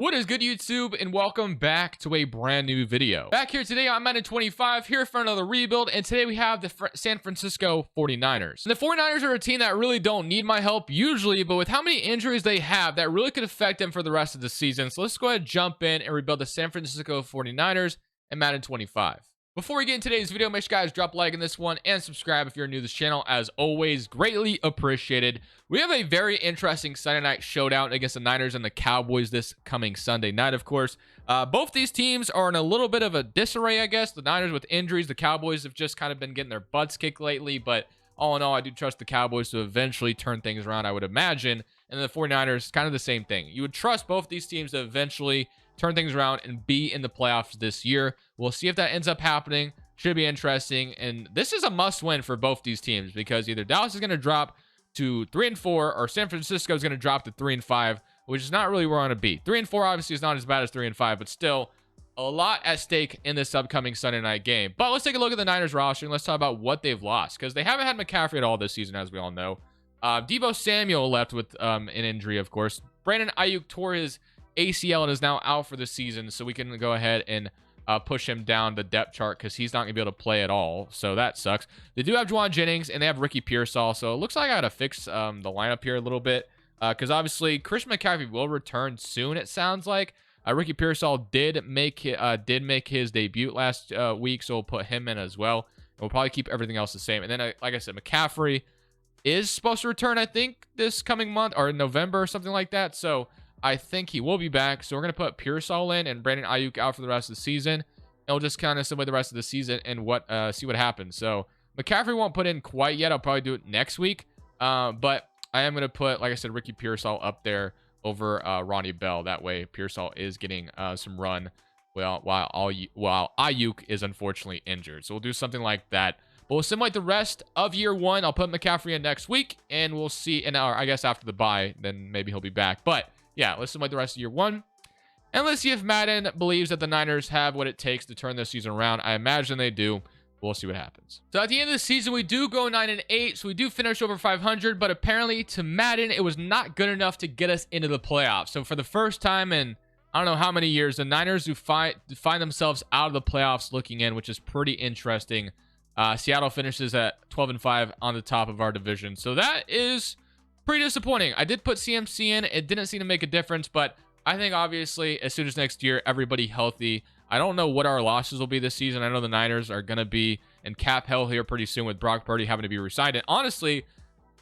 What is good, YouTube, and welcome back to a brand new video. Back here today on Madden 25, here for another rebuild, and today we have the San Francisco 49ers. And the 49ers are a team that really don't need my help usually, but with how many injuries they have, that really could affect them for the rest of the season. So let's go ahead and jump in and rebuild the San Francisco 49ers in Madden 25. Before we get into today's video, make sure you guys drop a like on this one and subscribe if you're new to this channel. As always, greatly appreciated. We have a very interesting Sunday night showdown against the Niners and the Cowboys this coming Sunday night, of course. Both these teams are in a little bit of a disarray, I guess. The Niners with injuries. The Cowboys have just kind of been getting their butts kicked lately, but all in all, I do trust the Cowboys to eventually turn things around, I would imagine. And the 49ers, kind of the same thing. You would trust both these teams to eventually turn things around and be in the playoffs this year. We'll see if that ends up happening. Should be interesting. And this is a must win for both these teams because either Dallas is going to drop to 3-4 or San Francisco is going to drop to 3-5, which is not really where I want to be. 3-4 obviously is not as bad as 3-5, but still a lot at stake in this upcoming Sunday night game. But let's take a look at the Niners roster and let's talk about what they've lost, because they haven't had McCaffrey at all this season, as we all know. Deebo Samuel left with an injury, of course. Brandon Ayuk tore his ACL and is now out for the season, so we can go ahead and push him down the depth chart because he's not going to be able to play at all, so that sucks. They do have Juwan Jennings, and they have Ricky Pearsall, so it looks like I got to fix the lineup here a little bit because obviously Christian McCaffrey will return soon, it sounds like. Ricky Pearsall did make his debut last week, so we'll put him in as well. And we'll probably keep everything else the same. And then, like I said, McCaffrey is supposed to return, I think, this coming month or in November or something like that, so I think he will be back. So we're going to put Pearsall in and Brandon Ayuk out for the rest of the season. And we'll just kind of simulate the rest of the season and see what happens. So McCaffrey won't put in quite yet. I'll probably do it next week. But I am going to put, like I said, Ricky Pearsall up there over Ronnie Bell. That way Pearsall is getting some run while Ayuk is unfortunately injured. So we'll do something like that. But we'll simulate the rest of year one. I'll put McCaffrey in next week. And we'll see. And I guess after the bye, then maybe he'll be back. But yeah, let's simulate the rest of year one. And let's see if Madden believes that the Niners have what it takes to turn this season around. I imagine they do. We'll see what happens. So at the end of the season, we do go 9-8. So we do finish over 500. But apparently to Madden, it was not good enough to get us into the playoffs. So for the first time in I don't know how many years, the Niners do find themselves out of the playoffs looking in, which is pretty interesting. Seattle finishes at 12-5 on the top of our division. So that is pretty disappointing. I did put CMC in. It didn't seem to make a difference, but I think obviously as soon as next year, everybody healthy. I don't know what our losses will be this season. I know the Niners are going to be in cap hell here pretty soon with Brock Purdy having to be re-signed. And honestly,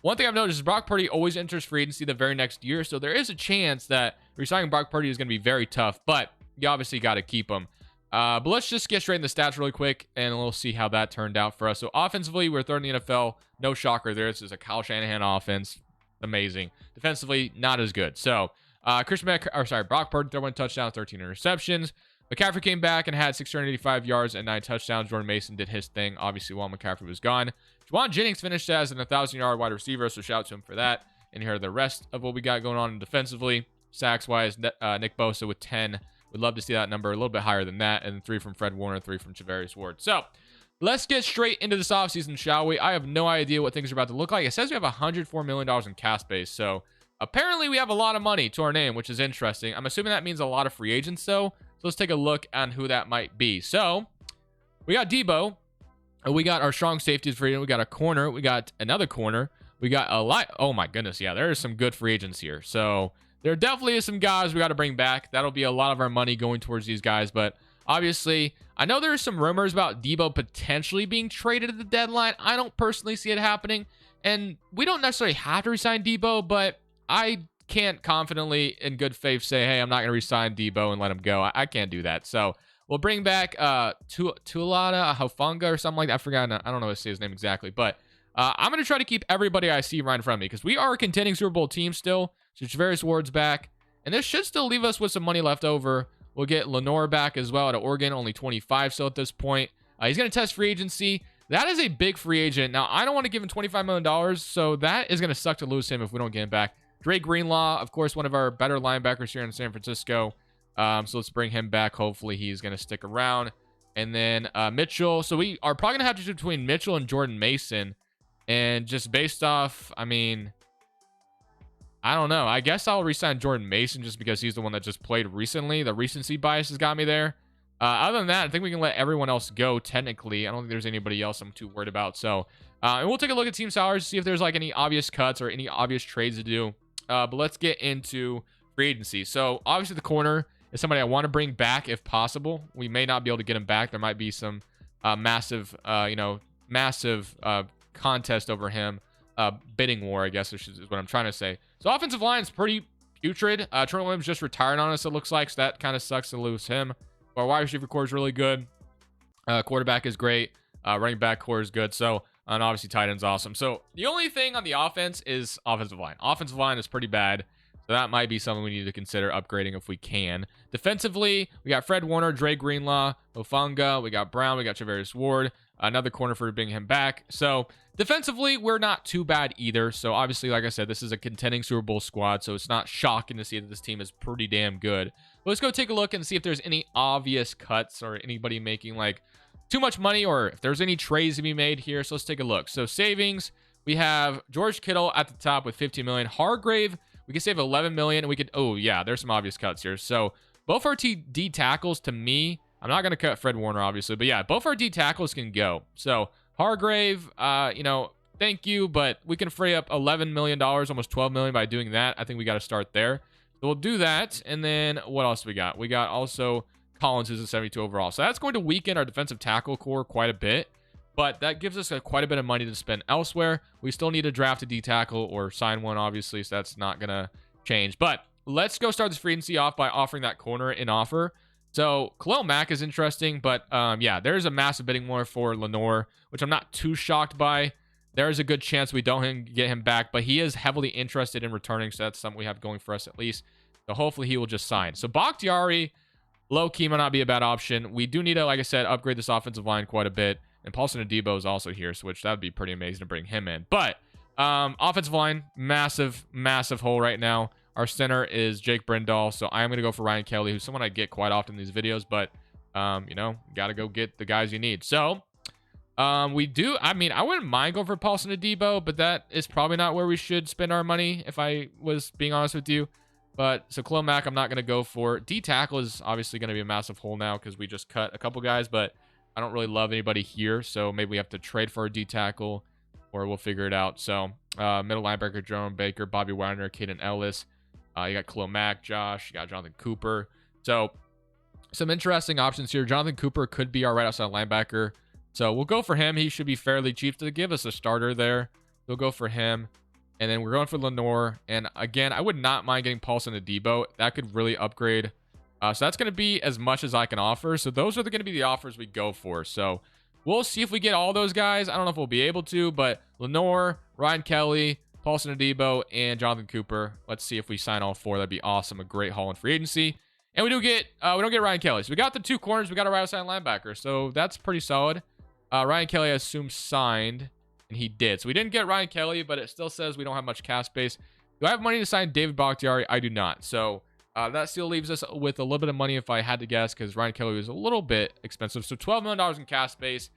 one thing I've noticed is Brock Purdy always enters free agency the very next year. So there is a chance that re-signing Brock Purdy is going to be very tough, but you obviously got to keep him. But let's just get straight in the stats really quick, and we'll see how that turned out for us. So offensively, we're third in the NFL. No shocker there. This is a Kyle Shanahan offense. Amazing. Defensively, not as good. So Brock Purdy, 31 touchdowns, 13 interceptions. McCaffrey came back and had 685 yards and 9 touchdowns. Jordan Mason did his thing, obviously, while McCaffrey was gone. Juwan Jennings finished as an 1,000-yard wide receiver, so shout out to him for that. And here are the rest of what we got going on defensively. Sacks-wise, Nick Bosa with 10. We'd love to see that number a little bit higher than that. And 3 from Fred Warner, 3 from Charvarius Ward. So let's get straight into this offseason, shall we? I have no idea what things are about to look like. It says we have $104 million in cap space. So apparently we have a lot of money to our name, which is interesting. I'm assuming that means a lot of free agents, though. So let's take a look on who that might be. So we got Deebo. We got our strong safeties free agent. We got a corner. We got another corner. We got a lot. Oh, my goodness. Yeah, there are some good free agents here. So there definitely is some guys we got to bring back. That'll be a lot of our money going towards these guys. But obviously, I know there's some rumors about Deebo potentially being traded at the deadline. I don't personally see it happening. And we don't necessarily have to resign Deebo, but I can't confidently, in good faith, say, hey, I'm not going to resign Deebo and let him go. I can't do that. So we'll bring back Tuilada Haufunga or something like that. I forgot. I don't know how to say his name exactly. But I'm going to try to keep everybody I see right in front of me because we are a contending Super Bowl team still. So Charvarius Ward's back. And this should still leave us with some money left over. We'll get Lenore back as well at Oregon, only 25 still at this point. He's going to test free agency. That is a big free agent. Now, I don't want to give him $25 million, so that is going to suck to lose him if we don't get him back. Drake Greenlaw, of course, one of our better linebackers here in San Francisco. So let's bring him back. Hopefully, he's going to stick around. And then Mitchell. So we are probably going to have to choose between Mitchell and Jordan Mason. And just based off, I mean, I don't know. I guess I'll resign Jordan Mason just because he's the one that just played recently. The recency bias has got me there. Other than that, I think we can let everyone else go, technically. I don't think there's anybody else I'm too worried about. So, and we'll take a look at team salaries, see if there's like any obvious cuts or any obvious trades to do. But let's get into free agency. So, obviously, the corner is somebody I want to bring back if possible. We may not be able to get him back. There might be some massive contest over him. Bidding war, I guess, is what I'm trying to say. So, offensive line is pretty putrid. Trent Williams just retired on us, it looks like. So, that kind of sucks to lose him. Our wide receiver core is really good. Quarterback is great. Running back core is good. So, and obviously tight end's awesome. So, the only thing on the offense is offensive line. Offensive line is pretty bad. So, that might be something we need to consider upgrading if we can. Defensively, we got Fred Warner, Dre Greenlaw, Hufanga. We got Brown. We got Travarius Ward. Another corner for bringing him back. So, defensively, we're not too bad either. So, obviously, like I said, this is a contending Super Bowl squad. So, it's not shocking to see that this team is pretty damn good. But let's go take a look and see if there's any obvious cuts or anybody making like too much money or if there's any trades to be made here. So, let's take a look. So, savings, we have George Kittle at the top with 15 million. Hargrave, we can save 11 million. And we could, oh, yeah, there's some obvious cuts here. So, both our D tackles to me, I'm not going to cut Fred Warner, obviously. But yeah, both our D tackles can go. So, Hargrave, thank you. But we can free up $11 million, almost $12 million by doing that. I think we got to start there. So, we'll do that. And then what else we got? We got also Collins, who's a 72 overall. So, that's going to weaken our defensive tackle core quite a bit. But that gives us quite a bit of money to spend elsewhere. We still need to draft a D tackle or sign one, obviously. So, that's not going to change. But let's go start this free agency off by offering that corner in offer. So, Khalil Mack is interesting, but yeah, there's a massive bidding war for Lenore, which I'm not too shocked by. There's a good chance we don't get him back, but he is heavily interested in returning, so that's something we have going for us at least. So, hopefully he will just sign. So, Bakhtiari, low-key might not be a bad option. We do need to, like I said, upgrade this offensive line quite a bit. And Paulson Adebo is also here, which that would be pretty amazing to bring him in. But offensive line, massive, massive hole right now. Our center is Jake Brindall, so I'm going to go for Ryan Kelly, who's someone I get quite often in these videos, but, got to go get the guys you need. So, I wouldn't mind going for Paulson Adebo, but that is probably not where we should spend our money, if I was being honest with you. But, so Khalil Mack, I'm not going to go for. D-tackle is obviously going to be a massive hole now because we just cut a couple guys, but I don't really love anybody here, so maybe we have to trade for a D-tackle, or we'll figure it out. So, middle linebacker, Jerome Baker, Bobby Wagner, Caden Ellis. You got Khalil Mack, Josh. You got Jonathan Cooper. So, some interesting options here. Jonathan Cooper could be our right outside linebacker. So, we'll go for him. He should be fairly cheap to give us a starter there. We'll go for him. And then we're going for Lenore. And again, I would not mind getting Paulson Adebo. That could really upgrade. So, that's going to be as much as I can offer. So, those are going to be the offers we go for. So, we'll see if we get all those guys. I don't know if we'll be able to, but Lenore, Ryan Kelly, Paulson Adebo, and Jonathan Cooper. Let's see if we sign all four. That'd be awesome. A great haul in free agency. And we don't get Ryan Kelly. So we got the two corners. We got a right outside linebacker. So that's pretty solid. Ryan Kelly, I assume, signed, and he did. So we didn't get Ryan Kelly, but it still says we don't have much cap space. Do I have money to sign David Bakhtiari? I do not. So that still leaves us with a little bit of money if I had to guess, because Ryan Kelly was a little bit expensive. So $12 million in cap space.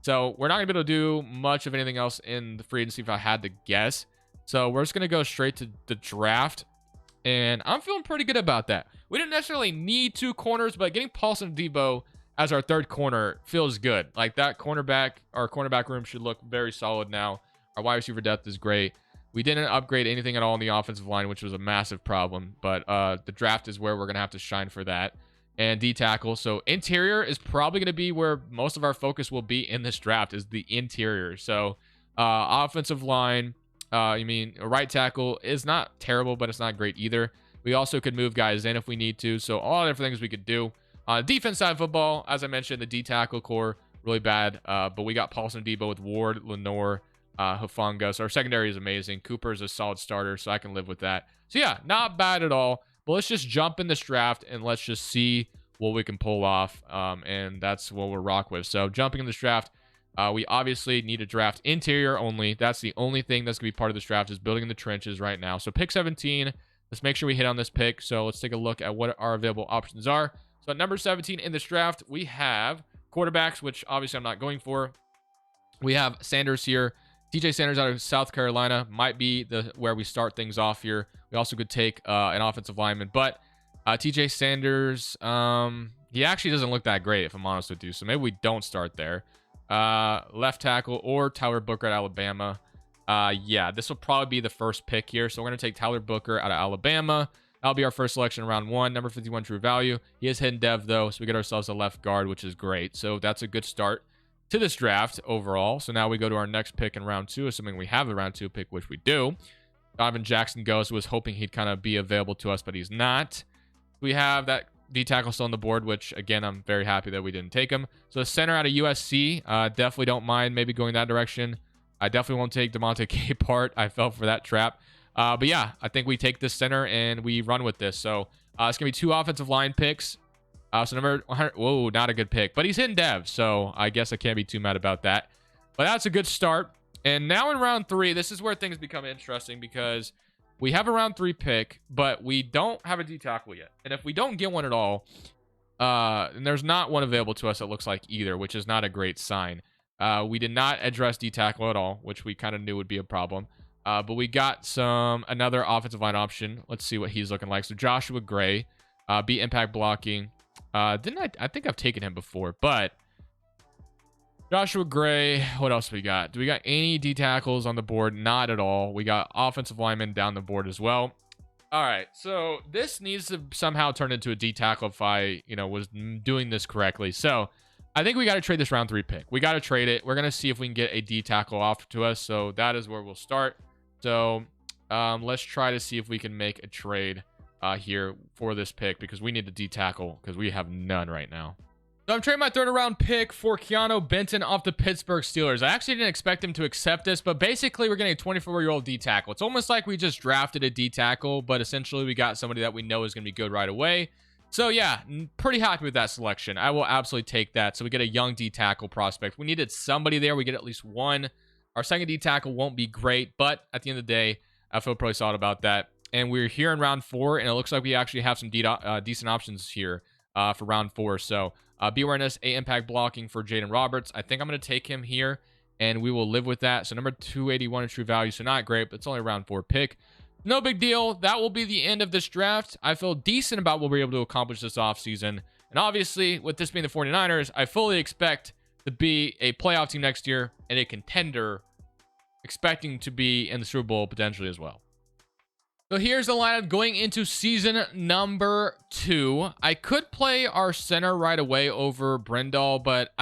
So we're not going to be able to do much of anything else in the free agency if I had to guess. So we're just going to go straight to the draft. And I'm feeling pretty good about that. We didn't necessarily need two corners, but getting Paulson Adebo as our third corner feels good. Like that our cornerback room should look very solid now. Our wide receiver depth is great. We didn't upgrade anything at all in the offensive line, which was a massive problem. But the draft is where we're going to have to shine for that. And D-tackle. So interior is probably going to be where most of our focus will be in this draft, is the interior. So offensive line. A right tackle is not terrible, but it's not great either. We also could move guys in if we need to. So all the different things we could do. Defense side of football, as I mentioned, the D-tackle core, really bad. But we got Paulson Adebo with Ward, Lenore, Hufanga. So our secondary is amazing. Cooper is a solid starter, so I can live with that. So yeah, not bad at all. But let's just jump in this draft and let's just see what we can pull off. And that's what we'll rock with. So jumping in this draft. We obviously need to draft interior only. That's the only thing that's going to be part of this draft, is building in the trenches right now. So pick 17. Let's make sure we hit on this pick. So let's take a look at what our available options are. So at number 17 in this draft, we have quarterbacks, which obviously I'm not going for. We have Sanders here, TJ Sanders out of South Carolina might be where we start things off here. We also could take an offensive lineman, but TJ Sanders, he actually doesn't look that great, if I'm honest with you. So maybe we don't start there. Left tackle or Tyler Booker at Alabama. Yeah, this will probably be the first pick here. So we're going to take Tyler Booker out of Alabama. That'll be our first selection in round 1. Number 51 true value. He is hidden dev, though, so we get ourselves a left guard, which is great. So that's a good start to this draft overall. So now we go to our next pick in round 2, assuming we have the round 2 pick, which we do. Donovan Jackson goes. Was hoping he'd kind of be available to us, but he's not. We have that D tackle still on the board, which again, I'm very happy that we didn't take him. So the center out of USC, definitely don't mind maybe going that direction. I definitely won't take DeMonte Capehart. I fell for that trap. But yeah, I think we take this center and we run with this. So it's gonna be 2 offensive line picks. So number 100, whoa, not a good pick, but he's hidden dev, so I guess I can't be too mad about that. But that's a good start. And now in round 3, this is where things become interesting because we have a round 3 pick, but we don't have a D tackle yet. And if we don't get one at all, and there's not one available to us, it looks like either, which is not a great sign. We did not address D tackle at all, which we kind of knew would be a problem. But we got another offensive line option. Let's see what he's looking like. So Joshua Gray, beat impact blocking. I think I've taken him before, but Joshua Gray, what else we got? Do we got any D tackles on the board? Not at all. We got offensive linemen down the board as well. All right, so this needs to somehow turn into a D tackle if I, was doing this correctly. So I think we got to trade this round 3 pick. We got to trade it. We're going to see if we can get a D tackle offered to us. So that is where we'll start. So let's try to see if we can make a trade here for this pick because we need a D tackle because we have none right now. So I'm trading my 3rd round pick for Keanu Benton off the Pittsburgh Steelers. I actually didn't expect him to accept this, but basically we're getting a 24-year-old D tackle. It's almost like we just drafted a D tackle, but essentially we got somebody that we know is going to be good right away. So yeah, pretty happy with that selection. I will absolutely take that. So we get a young D tackle prospect. We needed somebody there. We get at least one. Our second D tackle won't be great, but at the end of the day, I feel pretty solid about that. And we're here in round 4, and it looks like we actually have some decent options here for round 4. So B awareness, A impact blocking for Jaden Roberts. I think I'm going to take him here, and we will live with that. So number 281 in true value, so not great, but it's only a round 4 pick. No big deal. That will be the end of this draft. I feel decent about what we're able to accomplish this offseason. And obviously, with this being the 49ers, I fully expect to be a playoff team next year and a contender, expecting to be in the Super Bowl potentially as well. So here's the lineup going into season number 2. I could play our center right away over Brendel, but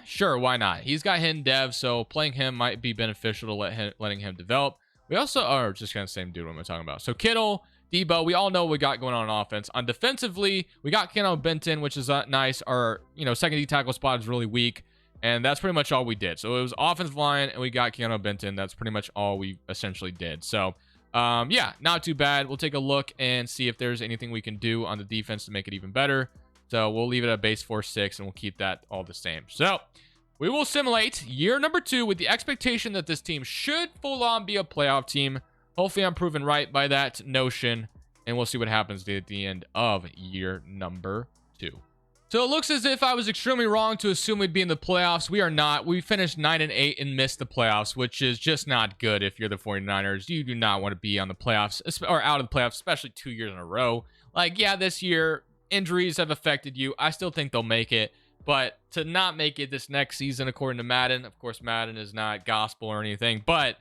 sure, why not? He's got hidden dev, so playing him might be beneficial to letting him develop. We also are just kind of same dude. What am I talking about? So Kittle, Debo, we all know what we got going on offense. On defensively, we got Keanu Benton, which is nice. Our second D tackle spot is really weak, and that's pretty much all we did. So it was offensive line, and we got Keanu Benton. That's pretty much all we essentially did. So yeah, not too bad. We'll take a look and see if there's anything we can do on the defense to make it even better. So we'll leave it at base 4-6, and we'll keep that all the same. So we will simulate year number 2 with the expectation that this team should full on be a playoff team. Hopefully I'm proven right by that notion, and we'll see what happens at the end of year number 2. So it looks as if I was extremely wrong to assume we'd be in the playoffs. We are not. We finished 9-8 and missed the playoffs, which is just not good if you're the 49ers. You do not want to be on the playoffs or out of the playoffs, especially 2 years in a row. Like, yeah, this year injuries have affected you. I still think they'll make it. But to not make it this next season, according to Madden, of course, Madden is not gospel or anything, but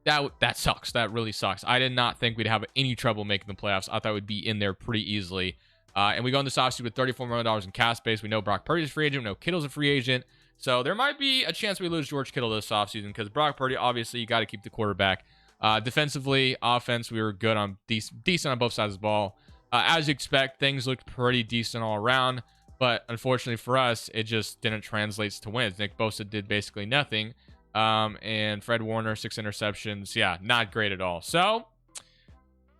that sucks. That really sucks. I did not think we'd have any trouble making the playoffs. I thought we'd be in there pretty easily. And we go in this offseason with $34 million in cap space. We know Brock Purdy's a free agent. We know Kittle's a free agent. So there might be a chance we lose George Kittle this offseason because Brock Purdy, obviously, you got to keep the quarterback. Defensively, offense, we were good on decent on both sides of the ball. As you expect, things looked pretty decent all around. But unfortunately for us, it just didn't translate to wins. Nick Bosa did basically nothing. And Fred Warner, 6 interceptions. Yeah, not great at all. So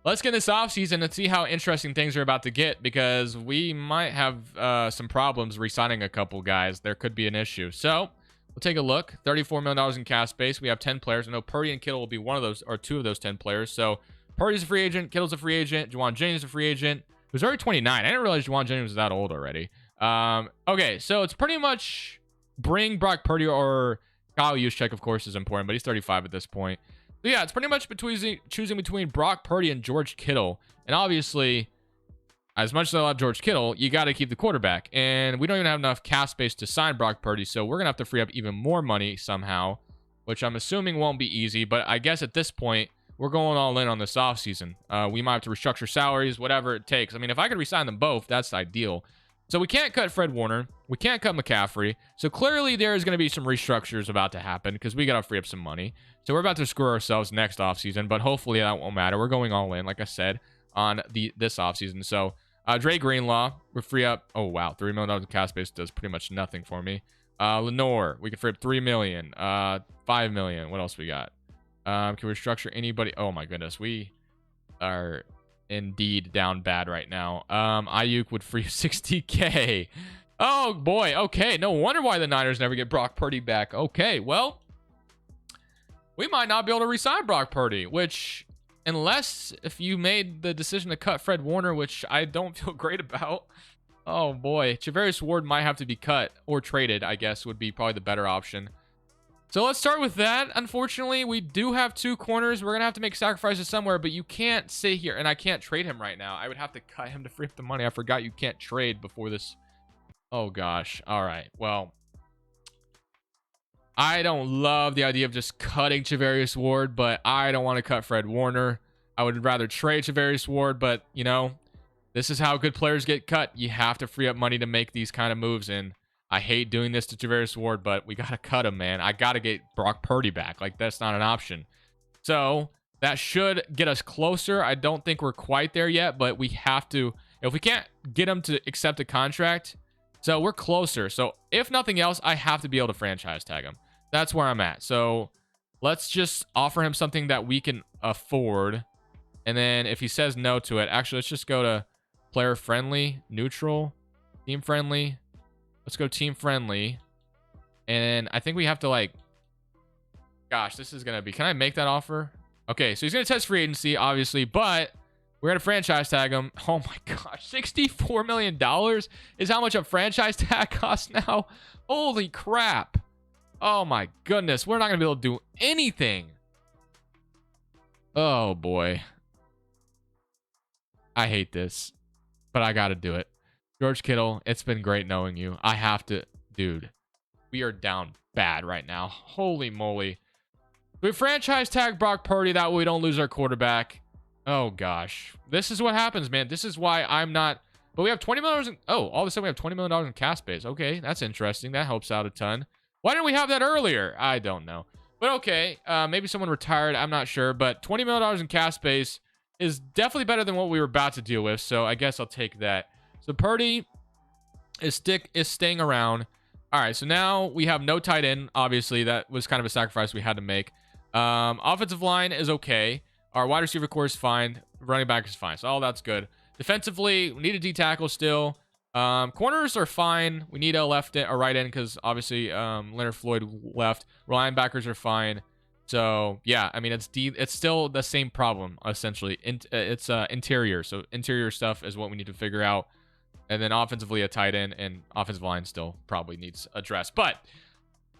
let's get this offseason and see how interesting things are about to get because we might have some problems re-signing a couple guys. There could be an issue. So we'll take a look. $34 million in cap space. We have 10 players. I know Purdy and Kittle will be one of those or 2 of those 10 players. So Purdy's a free agent. Kittle's a free agent. Juwan Jennings is a free agent. Who's already 29. I didn't realize Juwan Jennings was that old already. Okay, so it's pretty much bring Brock Purdy or Kyle Juszczyk, of course, is important, but he's 35 at this point. So yeah, it's pretty much choosing between Brock Purdy and George Kittle. And obviously, as much as I love George Kittle, you got to keep the quarterback. And we don't even have enough cap space to sign Brock Purdy, so we're going to have to free up even more money somehow, which I'm assuming won't be easy. But I guess at this point, we're going all in on this offseason. We might have to restructure salaries, whatever it takes. I mean, if I could resign them both, that's ideal. So we can't cut Fred Warner. We can't cut McCaffrey. So clearly there is going to be some restructures about to happen because we got to free up some money. So we're about to screw ourselves next offseason, but hopefully that won't matter. We're going all in, like I said, on this offseason. So Dre Greenlaw, we free up, oh wow, $3 million in cap space does pretty much nothing for me. Lenore, we can free up $3 million, $5 million. What else we got? Can we restructure anybody? Oh my goodness, we are indeed down bad right now. Ayuk would free 60K. Oh boy, okay, no wonder why the Niners never get Brock Purdy back. Okay, well, we might not be able to re-sign Brock Purdy, which, unless if you made the decision to cut Fred Warner, which I don't feel great about. Oh boy, Charvarius Ward might have to be cut or traded, I guess would be probably the better option. So let's start with that. Unfortunately, we do have 2 corners. We're going to have to make sacrifices somewhere, but you can't sit here, and I can't trade him right now. I would have to cut him to free up the money. I forgot you can't trade before this. Oh gosh. All right. Well, I don't love the idea of just cutting Charvarius Ward, but I don't want to cut Fred Warner. I would rather trade Charvarius Ward, but, you know, this is how good players get cut. You have to free up money to make these kind of moves, and I hate doing this to Charvarius Ward, but we got to cut him, man. I got to get Brock Purdy back. Like, that's not an option. So that should get us closer. I don't think we're quite there yet, but we have to. If we can't get him to accept a contract, so we're closer. So if nothing else, I have to be able to franchise tag him. That's where I'm at. So let's just offer him something that we can afford. And then if he says no to it, actually, let's just go to player friendly, neutral, team friendly. Let's go team friendly. And I think we have to, like, gosh, this is going to be, can I make that offer? Okay, so he's going to test free agency, obviously, but we're going to franchise tag him. Oh my gosh, $64 million is how much a franchise tag costs now. Holy crap. Oh my goodness, we're not going to be able to do anything. Oh boy. I hate this, but I got to do it. George Kittle, it's been great knowing you. I have to, dude, we are down bad right now. Holy moly. We franchise tag Brock Purdy, that way we don't lose our quarterback. Oh gosh. This is what happens, man. This is why I'm not, but we have $20 million all of a sudden we have $20 million in cap space. Okay, that's interesting. That helps out a ton. Why didn't we have that earlier? I don't know. But okay, maybe someone retired. I'm not sure, but $20 million in cap space is definitely better than what we were about to deal with, so I guess I'll take that. So Purdy is staying around. All right, so now we have no tight end. Obviously, that was kind of a sacrifice we had to make. Offensive line is okay. Our wide receiver core is fine. Running back is fine. So all that's good. Defensively, we need a D tackle still. Corners are fine. We need a right end because obviously Leonard Floyd left. Linebackers are fine. So yeah, I mean it's still the same problem essentially. It's interior. So interior stuff is what we need to figure out. And then offensively, a tight end and offensive line still probably needs addressed. But,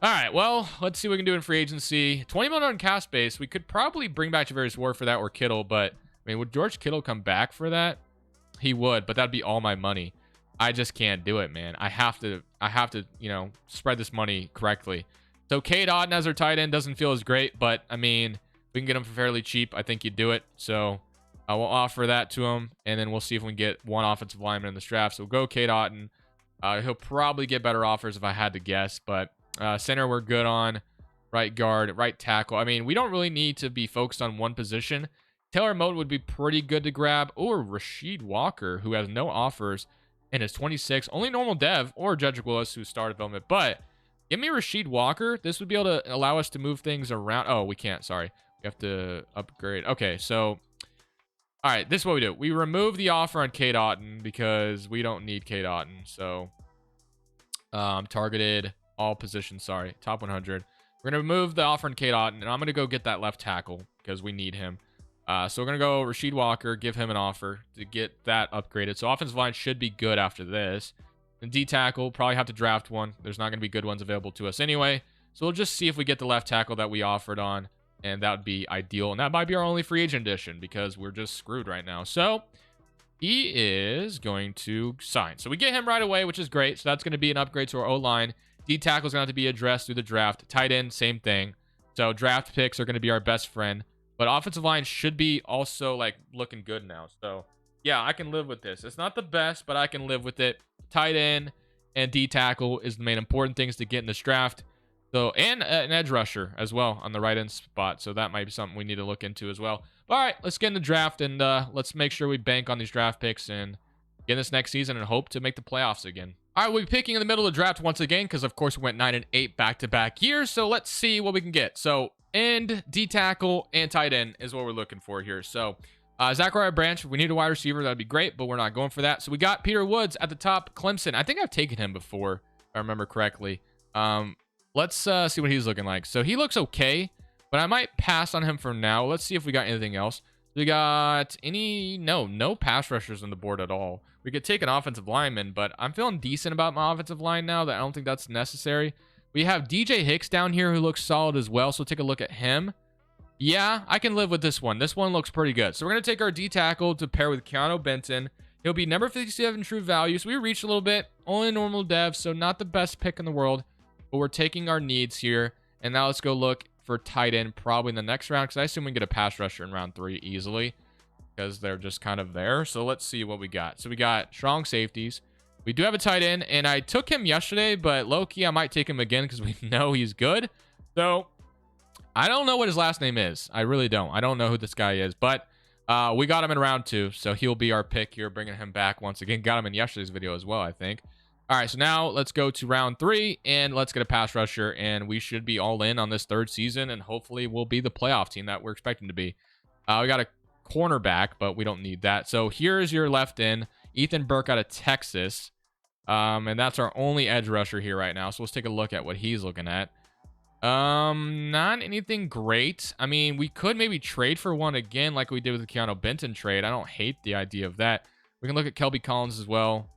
all right, well, let's see what we can do in free agency. $20 million in cap space. We could probably bring back Charvarius Ward for that or Kittle. But, I mean, would George Kittle come back for that? He would, but that'd be all my money. I just can't do it, man. I have to, you know, spread this money correctly. So, Cade Otton as our tight end doesn't feel as great. But, I mean, we can get him for fairly cheap. I think you'd do it. So, I will offer that to him, and then we'll see if we can get one offensive lineman in this draft. So we'll go Cade Otton. He'll probably get better offers if I had to guess, but center we're good on. Right guard, right tackle. I mean, we don't really need to be focused on one position. Taylor Moton would be pretty good to grab, or Rasheed Walker, who has no offers and is 26. Only normal dev, or Jedrick Willis, who's star development. But give me Rasheed Walker. This would be able to allow us to move things around. Oh, we can't. Sorry. We have to upgrade. Okay, so all right, this is what we do. We remove the offer on Cade Otton because we don't need Cade Otton. So, targeted all positions. Sorry, top 100. We're going to remove the offer on Cade Otton, and I'm going to go get that left tackle because we need him. So we're going to go Rasheed Walker, give him an offer to get that upgraded. So offensive line should be good after this. And D tackle, probably have to draft one. There's not going to be good ones available to us anyway. So we'll just see if we get the left tackle that we offered on, and that would be ideal. And that might be our only free agent addition because we're just screwed right now. So he is going to sign. So we get him right away, which is great. So that's going to be an upgrade to our O-line. D tackle is going to have to be addressed through the draft. Tight end, same thing. So draft picks are going to be our best friend. But offensive line should be also like looking good now. So yeah, I can live with this. It's not the best, but I can live with it. Tight end and D tackle is the main important things to get in this draft. So, and an edge rusher as well on the right end spot. So that might be something we need to look into as well. All right, let's get in the draft and let's make sure we bank on these draft picks and get this next season and hope to make the playoffs again. All right, we'll be picking in the middle of the draft once again because, of course, we went 9 and 8 back-to-back years. So let's see what we can get. So end, D tackle, and tight end is what we're looking for here. So Zachariah Branch, if we need a wide receiver, that'd be great, but we're not going for that. So we got Peter Woods at the top, Clemson. I think I've taken him before, if I remember correctly. Let's see what he's looking like. So he looks okay, but I might pass on him for now. Let's see if we got anything else. We got no pass rushers on the board at all. We could take an offensive lineman, but I'm feeling decent about my offensive line now that I don't think that's necessary. We have DJ Hicks down here who looks solid as well, so take a look at him. Yeah, I can live with this one. This one looks pretty good. So we're going to take our D tackle to pair with Keanu Benton. He'll be number 57 true value, so we reached a little bit. Only normal dev, so not the best pick in the world, but we're taking our needs here. And now let's go look for tight end probably in the next round because I assume we can get a pass rusher in round 3 easily because they're just kind of there. So let's see what we got. So we got strong safeties. We do have a tight end, and I took him yesterday, but low-key I might take him again because we know he's good. So I don't know what his last name is. I really don't. I don't know who this guy is, but we got him in round 2, so he'll be our pick here, bringing him back once again. Got him in yesterday's video as well, I think. All right, so now let's go to round 3, and let's get a pass rusher, and we should be all in on this 3rd season, and hopefully we'll be the playoff team that we're expecting to be. We got a cornerback, but we don't need that. So here's your left end, Ethan Burke out of Texas, and that's our only edge rusher here right now. So let's take a look at what he's looking at. Not anything great. I mean, we could maybe trade for one again like we did with the Keanu Benton trade. I don't hate the idea of that. We can look at Kelby Collins as well.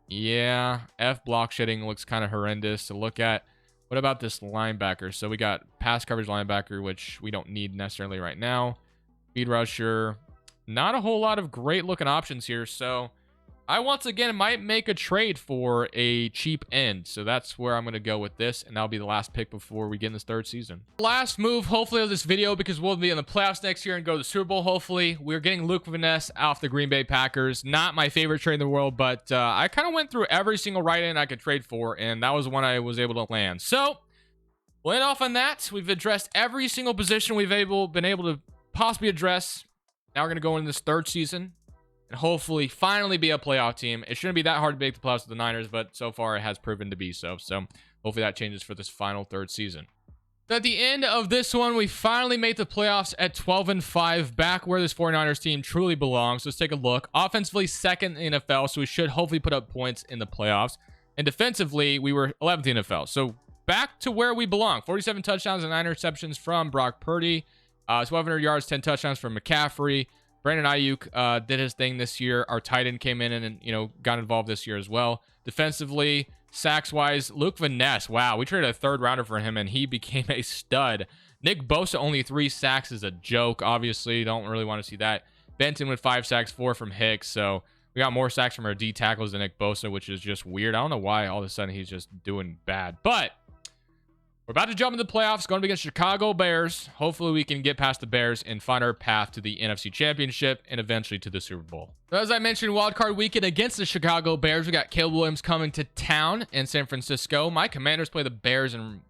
Yeah, F block shedding looks kind of horrendous to look at. What about this linebacker? So we got pass coverage linebacker, which we don't need necessarily right now. Speed rusher. Not a whole lot of great looking options here. So I once again might make a trade for a cheap end. So that's where I'm going to go with this. And that'll be the last pick before we get in this 3rd season. Last move, hopefully, of this video, because we'll be in the playoffs next year and go to the Super Bowl, hopefully. We're getting Luke Van Ness off the Green Bay Packers. Not my favorite trade in the world, but I kind of went through every single right end I could trade for, and that was one I was able to land. So we'll end off on that. We've addressed every single position we've been able to possibly address. Now we're going to go into this 3rd season and hopefully finally be a playoff team. It shouldn't be that hard to make the playoffs with the Niners, but so far it has proven to be so. So hopefully that changes for this final 3rd season. So at the end of this one, we finally made the playoffs at 12-5, back where this 49ers team truly belongs. So let's take a look. Offensively, 2nd in the NFL, so we should hopefully put up points in the playoffs. And defensively, we were 11th in the NFL. So back to where we belong. 47 touchdowns and 9 interceptions from Brock Purdy. 1,200 yards, 10 touchdowns from McCaffrey. Brandon Ayuk did his thing this year. Our tight end came in and got involved this year as well. Defensively, sacks-wise, Luke Van Ness. Wow, we traded a 3rd rounder for him, and he became a stud. Nick Bosa, only 3 sacks is a joke, obviously. Don't really want to see that. Benton with 5 sacks, 4 from Hicks. So we got more sacks from our D tackles than Nick Bosa, which is just weird. I don't know why all of a sudden he's just doing bad. But we're about to jump into the playoffs, going against Chicago Bears. Hopefully we can get past the Bears and find our path to the NFC Championship and eventually to the Super Bowl. So as I mentioned, wildcard weekend against the Chicago Bears. We got Caleb Williams coming to town in San Francisco. My Commanders play the Bears in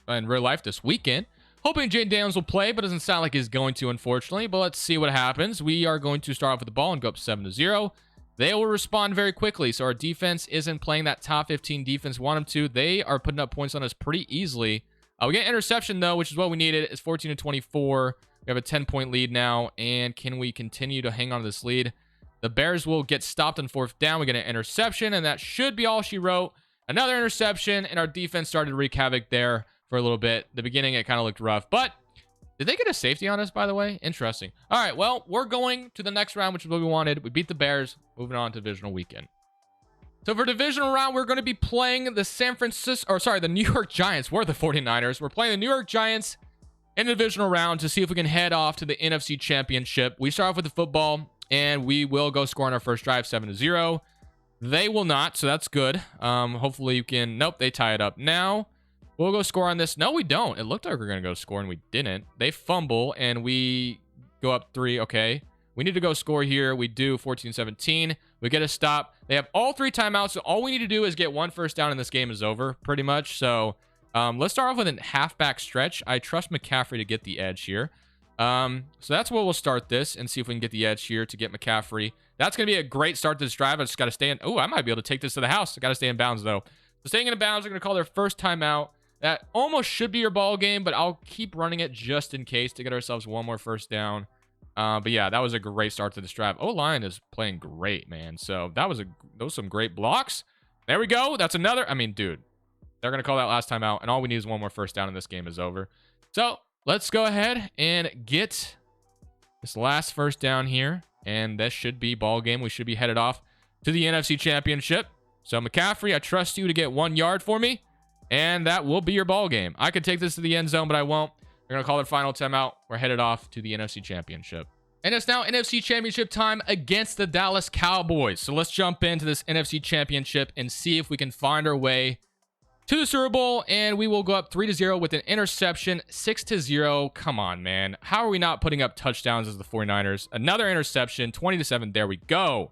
real life this weekend. Hoping Jane Daniels will play, but doesn't sound like he's going to, unfortunately. But let's see what happens. We are going to start off with the ball and go up 7-0. They will respond very quickly, so our defense isn't playing that top 15 defense we want them to. They are putting up points on us pretty easily. We get an interception, though, which is what we needed. It's 14-24. We have a 10-point lead now, and can we continue to hang on to this lead? The Bears will get stopped on 4th down. We get an interception, and that should be all she wrote. Another interception, and our defense started to wreak havoc there for a little bit. The beginning, it kind of looked rough, but did they get a safety on us, by the way? Interesting. All right, well, we're going to the next round, which is what we wanted. We beat the Bears. Moving on to divisional weekend. So for divisional round, we're going to be playing the New York Giants. We're the 49ers. We're playing the New York Giants in the divisional round to see if we can head off to the NFC Championship. We start off with the football, and we will go score on our first drive, 7-0. They will not, so that's good. Hopefully you can... Nope, they tie it up now. We'll go score on this. No, we don't. It looked like we were going to go score, and we didn't. They fumble, and we go up 3. Okay. We need to go score here. We do 14-17. We get a stop. They have all 3 timeouts, so all we need to do is get 1 first down, and this game is over, pretty much. So let's start off with a halfback stretch. I trust McCaffrey to get the edge here. So that's where we'll start this and see if we can get the edge here to get McCaffrey. That's going to be a great start to this drive. I just got to stay in. Oh, I might be able to take this to the house. I got to stay in bounds, though. So staying in bounds, they're going to call their first timeout. That almost should be your ball game, but I'll keep running it just in case to get ourselves 1 more first down. But yeah, that was a great start to this drive. O-line is playing great, man. So those some great blocks. There we go. That's another. I mean, dude, they're going to call that last time out, and all we need is 1 more first down, and this game is over. So let's go ahead and get this last first down here, and this should be ball game. We should be headed off to the NFC Championship. So McCaffrey, I trust you to get 1 yard for me, and that will be your ball game. I could take this to the end zone, but I won't. They're going to call it final timeout. We're headed off to the NFC Championship. And it's now NFC Championship time against the Dallas Cowboys. So let's jump into this NFC Championship and see if we can find our way to the Super Bowl. And we will go up 3-0 with an interception, 6-0. Come on, man. How are we not putting up touchdowns as the 49ers? Another interception, 20-7. There we go.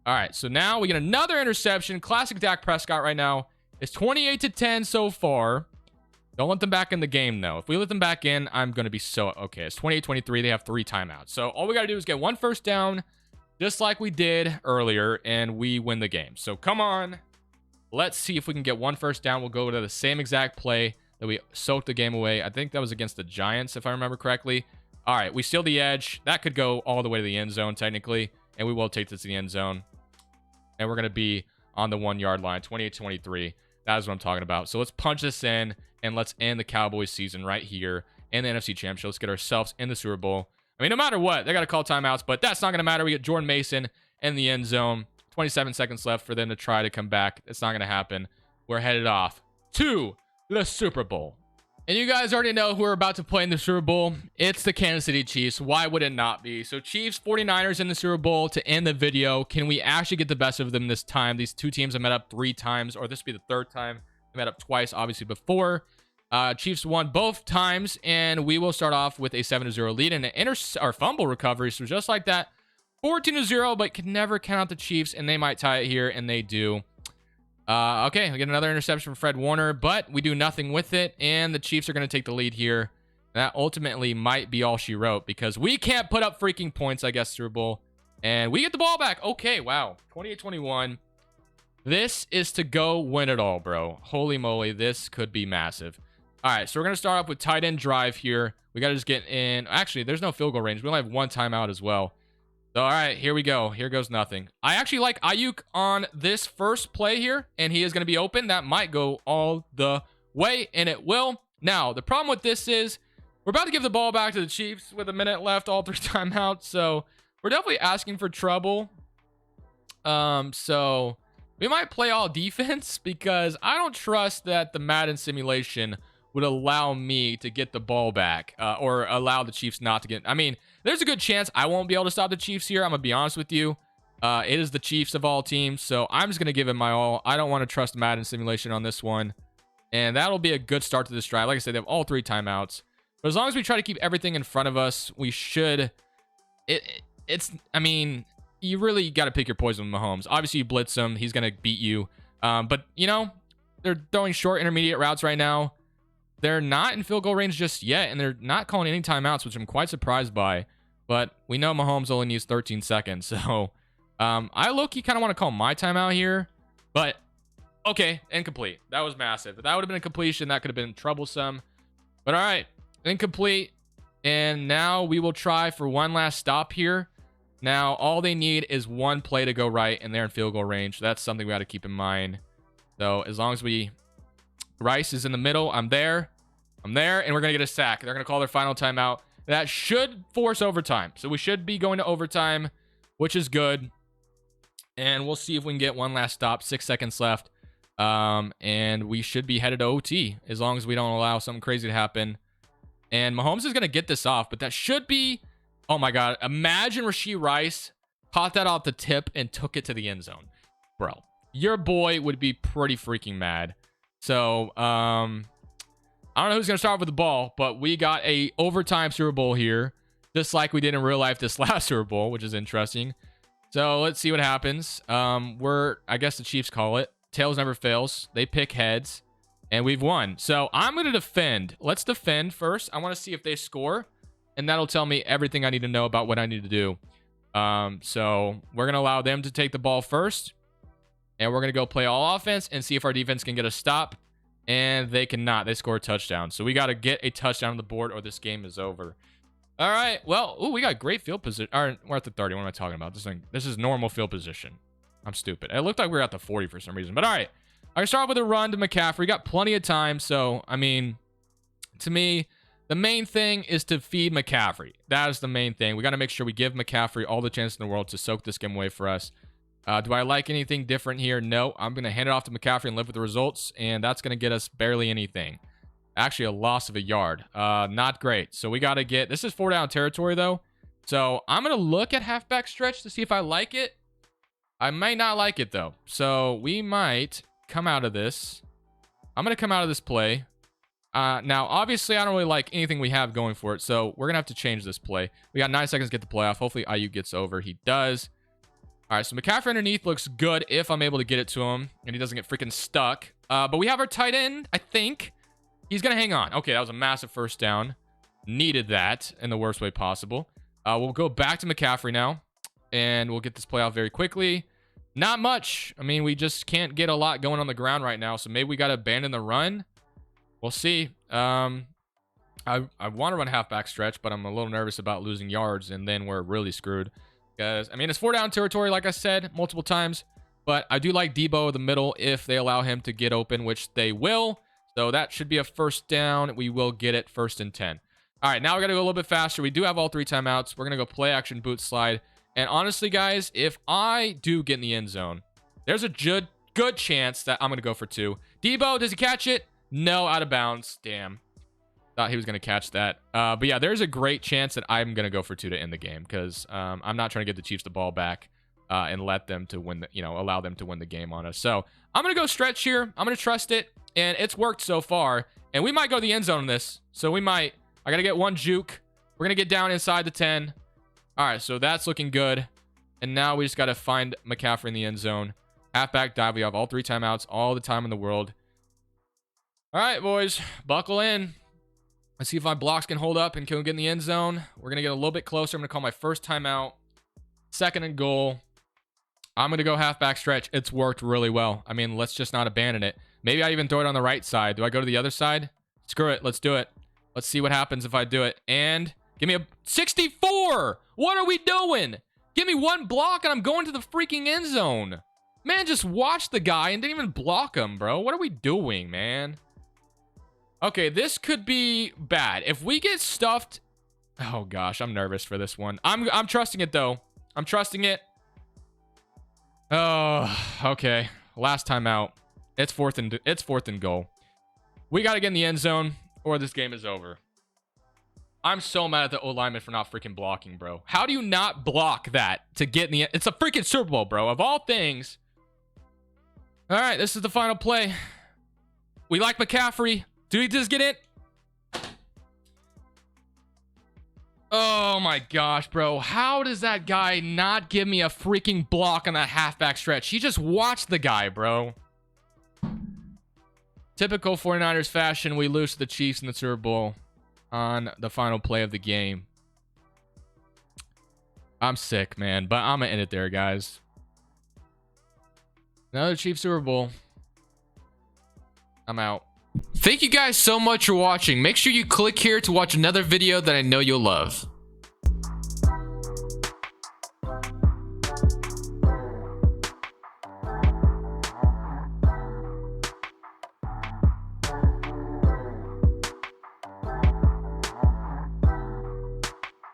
All right, so now we get another interception. Classic Dak Prescott right now. It's 28-10 so far. Don't let them back in the game, though. If we let them back in, I'm going to be so... Okay, it's 28-23. They have 3 timeouts. So all we got to do is get 1 first down, just like we did earlier, and we win the game. So come on. Let's see if we can get 1 first down. We'll go to the same exact play that we soaked the game away. I think that was against the Giants, if I remember correctly. All right, we steal the edge. That could go all the way to the end zone, technically, and we will take this to the end zone. And we're going to be on the 1 yard line, 28-23. That is what I'm talking about. So let's punch this in, and let's end the Cowboys season right here in the NFC Championship. Let's get ourselves in the Super Bowl. I mean, no matter what, they got to call timeouts, but that's not going to matter. We get Jordan Mason in the end zone. 27 seconds left for them to try to come back. It's not going to happen. We're headed off to the Super Bowl. And you guys already know who we're about to play in the Super Bowl. It's the Kansas City Chiefs. Why would it not be? So Chiefs, 49ers in the Super Bowl to end the video. Can we actually get the best of them this time? These 2 teams have met up 3 times, or this will be the 3rd time. They met up twice, obviously, before. Chiefs won both times, and we will start off with a 7-0 lead and an fumble recovery. So just like that, 14-0, but can never count out the Chiefs, and they might tie it here, and they do. Okay, we get another interception from Fred Warner, but we do nothing with it, and the Chiefs are going to take the lead here. That ultimately might be all she wrote, because we can't put up freaking points, I guess, Super Bowl. And we get the ball back. Okay, wow. 28-21. This is to go win it all, bro. Holy moly, this could be massive. All right, so we're going to start off with tight end drive here. We got to just get in. Actually, there's no field goal range. We only have 1 timeout as well. So, all right, here we go. Here goes nothing. I actually like Ayuk on this first play here, and he is going to be open. That might go all the way, and it will. Now, the problem with this is we're about to give the ball back to the Chiefs with a minute left, all 3 timeouts. So, we're definitely asking for trouble. So, we might play all defense because I don't trust that the Madden simulation would allow me to get the ball back or allow the Chiefs not to get... I mean, there's a good chance I won't be able to stop the Chiefs here. I'm going to be honest with you. It is the Chiefs of all teams, so I'm just going to give it my all. I don't want to trust Madden simulation on this one. And that'll be a good start to this drive. Like I said, they have all 3 timeouts. But as long as we try to keep everything in front of us, we should... I mean, you really got to pick your poison with Mahomes. Obviously, you blitz him. He's going to beat you. But, you know, they're throwing short intermediate routes right now. They're not in field goal range just yet, and they're not calling any timeouts, which I'm quite surprised by. But we know Mahomes only needs 13 seconds, so I low-key kind of want to call my timeout here. But, okay, incomplete. That was massive. If that would have been a completion, that could have been troublesome. But, all right, incomplete. And now we will try for 1 last stop here. Now, all they need is 1 play to go right, and they're in field goal range. That's something we got to keep in mind. So, as long as we... Rice is in the middle. I'm there, and we're going to get a sack. They're going to call their final timeout. That should force overtime. So we should be going to overtime, which is good. And we'll see if we can get one last stop. 6 seconds left. And we should be headed to OT as long as we don't allow something crazy to happen. And Mahomes is going to get this off, but that should be... Oh, my God. Imagine Rashee Rice caught that off the tip and took it to the end zone. Bro, your boy would be pretty freaking mad. So, I don't know who's going to start with the ball, but we got a overtime Super Bowl here, just like we did in real life this last Super Bowl, which is interesting. So, let's see what happens. I guess the Chiefs call it. Tails never fails. They pick heads. And we've won. So I'm going to defend. Let's defend first. I want to see if they score. And that'll tell me everything I need to know about what I need to do. So we're going to allow them to take the ball first. And we're going to go play all offense and see if our defense can get a stop. And they cannot. They score a touchdown. So we got to get a touchdown on the board or this game is over. All right. Well, ooh, we got great field position. All right, we're at the 30. What am I talking about? This is normal field position. I'm stupid. It looked like we were at the 40 for some reason. But all right. I can start with a run to McCaffrey. Got plenty of time. So, I mean, to me, the main thing is to feed McCaffrey. That is the main thing. We got to make sure we give McCaffrey all the chance in the world to soak this game away for us. Do I like anything different here? No. I'm going to hand it off to McCaffrey and live with the results. And that's going to get us barely anything. Actually, a loss of a yard. Not great. So we got to get... This is 4-down territory, though. So I'm going to look at halfback stretch to see if I like it. I might not like it, though. So we might... come out of this. I'm going to come out of this play. Now, obviously, I don't really like anything we have going for it, so we're going to have to change this play. We got 9 seconds to get the play off. Hopefully, IU gets over. He does. All right, so McCaffrey underneath looks good if I'm able to get it to him, and he doesn't get freaking stuck. But we have our tight end, I think. He's going to hang on. Okay, that was a massive first down. Needed that in the worst way possible. We'll go back to McCaffrey now, and we'll get this play off very quickly. Not much. I mean, we just can't get a lot going on the ground right now. So maybe we got to abandon the run. We'll see. I want to run halfback stretch, but I'm a little nervous about losing yards. And then we're really screwed. Because, I mean, it's 4-down territory, like I said, multiple times. But I do like Debo in the middle if they allow him to get open, which they will. So that should be a first down. We will get it 1st and 10. All right, now we got to go a little bit faster. We do have all 3 timeouts. We're going to go play action boot slide. And honestly, guys, if I do get in the end zone, there's a good chance that I'm going to go for 2. Debo, does he catch it? No, out of bounds. Damn. Thought he was going to catch that. But yeah, there's a great chance that I'm going to go for 2 to end the game because I'm not trying to get the Chiefs the ball back and let them to win, allow them to win the game on us. So I'm going to go stretch here. I'm going to trust it. And it's worked so far. And we might go to the end zone in this. So we might. I got to get one juke. We're going to get down inside the 10. All right, so that's looking good. And now we just got to find McCaffrey in the end zone. Halfback dive. We have all 3 timeouts, all the time in the world. All right, boys, buckle in. Let's see if my blocks can hold up and can we get in the end zone. We're going to get a little bit closer. I'm going to call my first timeout. 2nd and goal. I'm going to go halfback stretch. It's worked really well. I mean, let's just not abandon it. Maybe I even throw it on the right side. Do I go to the other side? Screw it. Let's do it. Let's see what happens if I do it. And... give me a 64. What are we doing? Give me one block and I'm going to the freaking end zone. Man, just watch the guy and didn't even block him, bro. What are we doing, man? Okay, this could be bad. If we get stuffed... Oh, gosh, I'm nervous for this one. I'm trusting it, though. I'm trusting it. Oh, okay. Last time out. It's 4th and goal. We got to get in the end zone or this game is over. I'm so mad at the O-lineman for not freaking blocking, bro. How do you not block that to get in the... It's a freaking Super Bowl, bro. Of all things. All right, this is the final play. We like McCaffrey. Do we just get it? Oh, my gosh, bro. How does that guy not give me a freaking block on that halfback stretch? He just watched the guy, bro. Typical 49ers fashion, we lose to the Chiefs in the Super Bowl. On the final play of the game. I'm sick, man, but I'm gonna end it there, guys. Another Chiefs Super Bowl. I'm out. Thank you guys so much for watching. Make sure you click here to watch another video that I know you'll love.